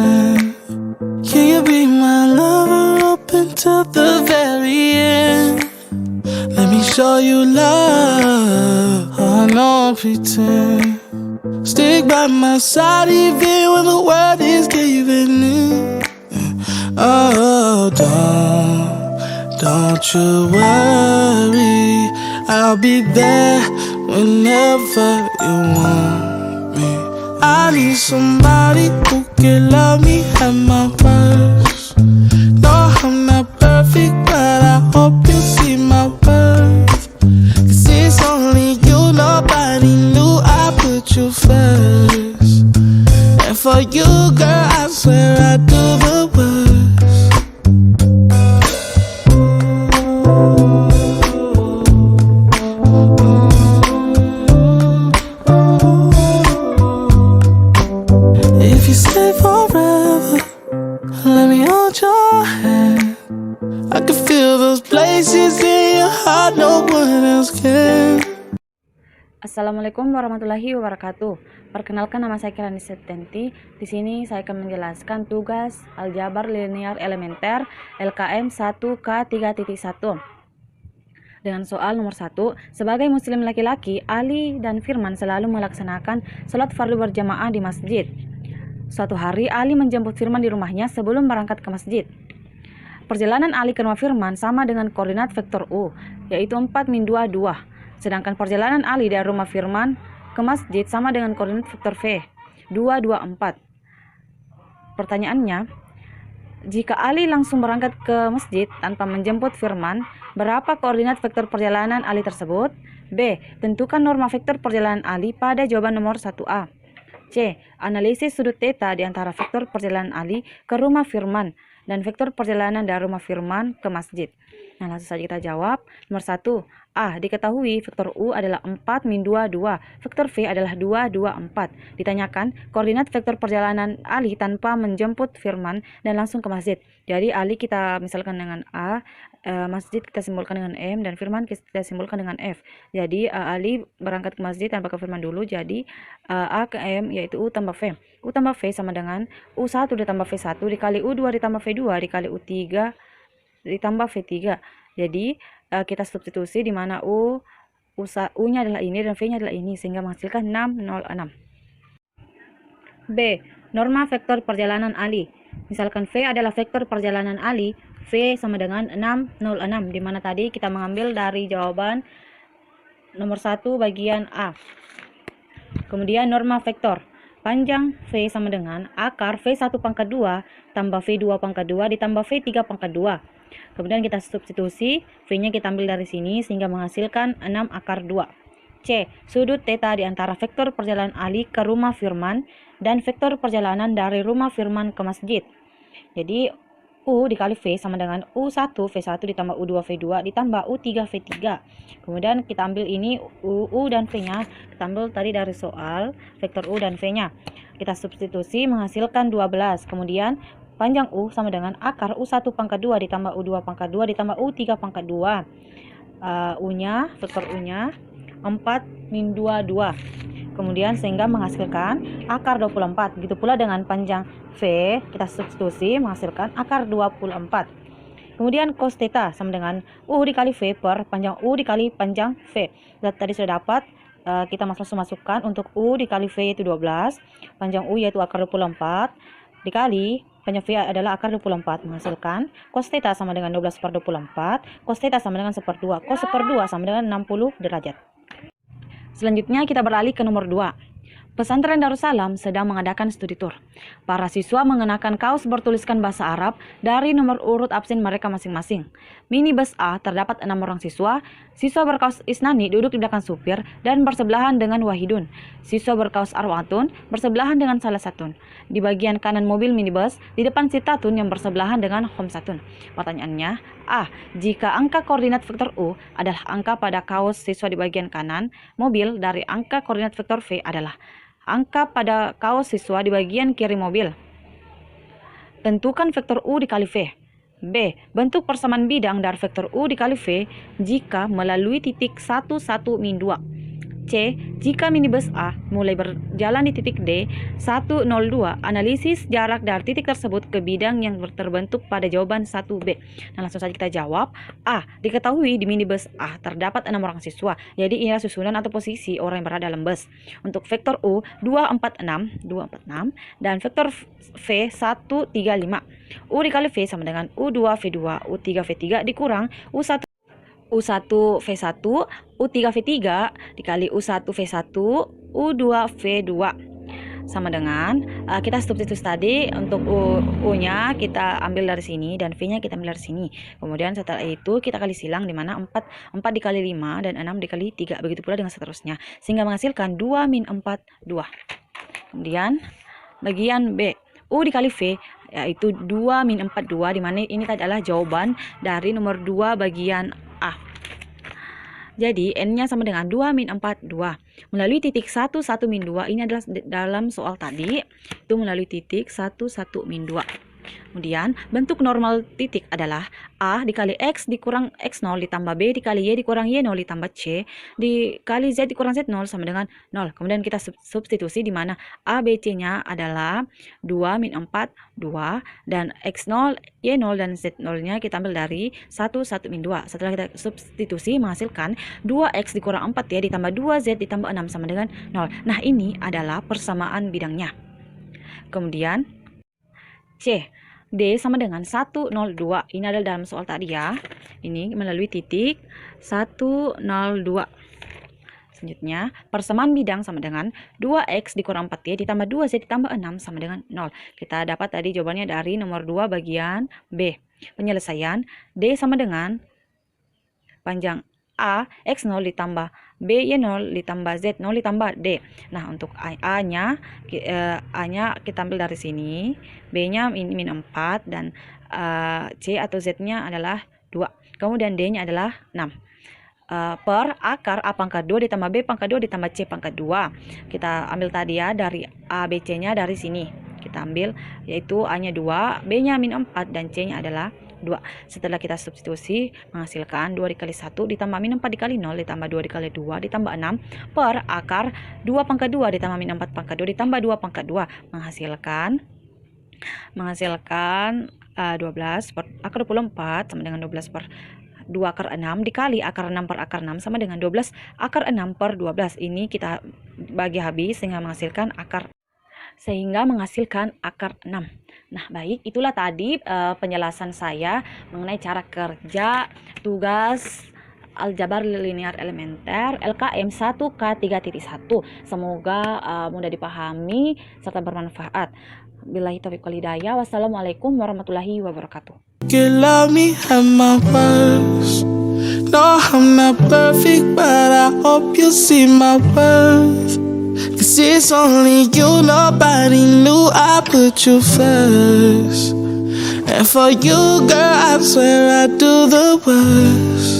pretend? Can you be my lover up until the very end? Let me show you love. I don't pretend. Stick by my side even when the world is giving in. Oh, don't you worry. I'll be there whenever you want me. I need somebody who can love me at my worst. No, I'm not perfect, but I hope you see my worth. 'Cause it's only you, nobody knew I put you first. And for you, girl, I swear I do the worst. If you stay forever, let me hold your hand. I can feel those places in your heart no one else can. Assalamualaikum warahmatullahi wabarakatuh. Perkenalkan, nama saya Kirani Septianti. Di sini saya akan menjelaskan tugas aljabar linear elementer LKM 1K3.1. Dengan soal nomor 1, sebagai muslim laki-laki, Ali dan Firman selalu melaksanakan sholat fardu berjamaah di masjid. Suatu hari, Ali menjemput Firman di rumahnya sebelum berangkat ke masjid. Perjalanan Ali ke rumah Firman sama dengan koordinat vektor U, yaitu 4 min 2, 2. Sedangkan perjalanan Ali dari rumah Firman ke masjid sama dengan koordinat vektor V, 2, 2, 4. Pertanyaannya, jika Ali langsung berangkat ke masjid tanpa menjemput Firman, berapa koordinat vektor perjalanan Ali tersebut? B. Tentukan norma vektor perjalanan Ali pada jawaban nomor 1A. C. Analisis sudut theta di antara vektor perjalanan Ali ke rumah Firman dan vektor perjalanan dari rumah Firman ke masjid. Nah, langsung saja kita jawab. Nomor 1. A. Diketahui vektor U adalah 4 min 2, 2. Vektor V adalah 2, 2, 4. Ditanyakan koordinat vektor perjalanan Ali tanpa menjemput Firman dan langsung ke masjid. Jadi Ali kita misalkan dengan A, masjid kita simbolkan dengan M, dan Firman kita simbolkan dengan F. Jadi Ali berangkat ke masjid tanpa ke Firman dulu. Jadi A ke M yaitu U tambah V. U tambah V sama dengan U1 ditambah V1 dikali U2 ditambah V2 dikali U3 ditambah V3. Jadi kita substitusi di mana U-nya adalah ini dan V-nya adalah ini, sehingga menghasilkan 606. B. Norma vektor perjalanan Ali. Misalkan V adalah vektor perjalanan Ali, V sama dengan 606, di mana tadi kita mengambil dari jawaban nomor 1 bagian A. Kemudian norma vektor panjang V sama dengan akar V1 pangkat 2 tambah V2 pangkat 2 ditambah V3 pangkat 2. Kemudian kita substitusi, V-nya kita ambil dari sini sehingga menghasilkan 6 akar 2. C. Sudut theta di antara vektor perjalanan Ali ke rumah Firman dan vektor perjalanan dari rumah Firman ke masjid. Jadi U dikali V sama dengan U1 V1 ditambah U2 V2 ditambah U3 V3. Kemudian kita ambil ini U dan V-nya, kita ambil tadi dari soal vektor U dan V-nya. Kita substitusi menghasilkan 12. Kemudian panjang U sama dengan akar U1 pangkat 2 ditambah U2 pangkat 2 ditambah U3 pangkat 2. U-nya, vektor U-nya 4 min 2, 2. Kemudian sehingga menghasilkan akar 24. Begitu pula dengan panjang V, kita substitusi menghasilkan akar 24. Kemudian cos theta sama dengan U dikali V per panjang U dikali panjang V. Tadi sudah dapat, kita masukkan untuk U dikali V yaitu 12, panjang U yaitu akar 24, dikali panjang V adalah akar 24, menghasilkan cos theta sama dengan 12 per 24, cos theta sama dengan 1/2, cos 1/2 sama dengan 60 derajat. Selanjutnya kita beralih ke nomor 2. Pesantren Darussalam sedang mengadakan studi tour. Para siswa mengenakan kaos bertuliskan bahasa Arab dari nomor urut absen mereka masing-masing. Minibus A terdapat 6 orang siswa. Siswa berkaos Isnani duduk di belakang supir dan bersebelahan dengan Wahidun. Siswa berkaos Arwatun bersebelahan dengan Salasatun. Di bagian kanan mobil minibus, di depan Sitatun yang bersebelahan dengan Khomsatun. Pertanyaannya, A. Jika angka koordinat vektor U adalah angka pada kaos siswa di bagian kanan mobil dari angka koordinat vektor V adalah angka pada kaos siswa di bagian kiri mobil. Tentukan vektor U dikali V. B. Bentuk persamaan bidang dari vektor U dikali V jika melalui titik 1, 1, min 2. C. Jika minibus A mulai berjalan di titik D 102, analisis jarak dari titik tersebut ke bidang yang terbentuk pada jawaban 1B. Nah, langsung saja kita jawab. A. Diketahui di minibus A terdapat 6 orang siswa. Jadi inilah susunan atau posisi orang yang berada dalam bus. Untuk vektor U 246 dan vektor V 135. U dikali V sama dengan U2V2, U3V3 dikurang U1V1, U3V3 dikali U1V1, U2V2 sama dengan kita substitusi tadi. Untuk U-nya kita ambil dari sini dan V-nya kita ambil dari sini. Kemudian setelah itu kita kali silang, di mana 4 dikali 5 dan 6 dikali 3. Begitu pula dengan seterusnya, sehingga menghasilkan 2 min 4, 2. Kemudian bagian B, U dikali V yaitu 2 min 4, 2, di mana ini adalah jawaban dari nomor 2 bagian A. Jadi N-nya sama dengan 2 min 4, 2. Melalui titik 1, 1 min 2, ini adalah dalam soal tadi, itu melalui titik 1, 1 min 2. Kemudian bentuk normal titik adalah A dikali X dikurang X0 ditambah B dikali Y dikurang Y0 ditambah C dikali Z dikurang Z0 sama dengan 0. Kemudian kita substitusi, di mana A, B, C-nya adalah 2 min 4, 2, dan X0, Y0, dan Z0-nya kita ambil dari 1, 1 min 2. Setelah kita substitusi menghasilkan 2X dikurang 4Y ditambah 2Z ditambah 6 sama dengan 0. Nah, ini adalah persamaan bidangnya. Kemudian C, D sama dengan 102. Ini adalah dalam soal tadi ya. Ini melalui titik 102. Selanjutnya, persamaan bidang sama dengan 2X dikurang 4Y ditambah 2Z ditambah 6 sama dengan 0. Kita dapat tadi jawabannya dari nomor 2 bagian B. Penyelesaian, D sama dengan panjang A, X0 ditambah B, Y0 ditambah Z0 ditambah D. Nah, untuk A-nya kita ambil dari sini, B-nya min 4, dan C atau Z-nya adalah 2. Kemudian D-nya adalah 6. Per akar A pangkat 2 ditambah B pangkat 2 ditambah C pangkat 2. Kita ambil tadi ya, dari A, B, C-nya dari sini. Kita ambil, yaitu A-nya 2, B-nya min 4, dan C-nya adalah 2. Setelah kita substitusi menghasilkan 2 dikali 1 ditambah min 4 dikali 0 ditambah 2 dikali 2 ditambah 6 per akar 2 pangkat 2 ditambah min 4 pangkat 2 ditambah 2 pangkat 2 menghasilkan 12 per akar 24 sama dengan 12 per 2 akar 6 dikali akar 6 per akar 6 sama dengan 12 akar 6 per 12. Ini kita bagi habis sehingga menghasilkan akar 6. Nah, baik, itulah tadi penjelasan saya mengenai cara kerja tugas aljabar linear elementer LKM 1K3.1. Semoga mudah dipahami serta bermanfaat. Billahi taufiq wal hidayah. Wassalamualaikum warahmatullahi wabarakatuh. You love me at my worst. No, I'm not perfect, but I hope you see my worth. 'Cause it's only you, nobody knew I put you first. And for you, girl, I swear I do the worst.